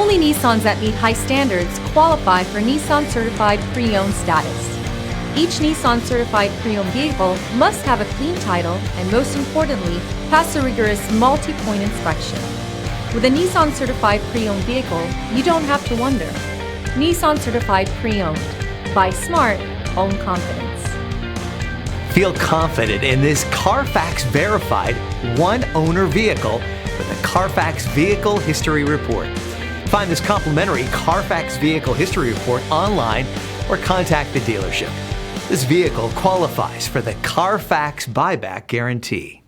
Only Nissans that meet high standards qualify for Nissan Certified Pre-Owned status. Each Nissan Certified Pre-Owned vehicle must have a clean title and, most importantly, pass a rigorous multi-point inspection. With a Nissan Certified Pre-Owned vehicle, you don't have to wonder. Nissan Certified Pre-Owned. Buy smart, own confidence. Feel confident in this Carfax verified one-owner vehicle with a Carfax Vehicle History Report. Find this complimentary Carfax Vehicle History Report online or contact the dealership. This vehicle qualifies for the Carfax Buyback Guarantee.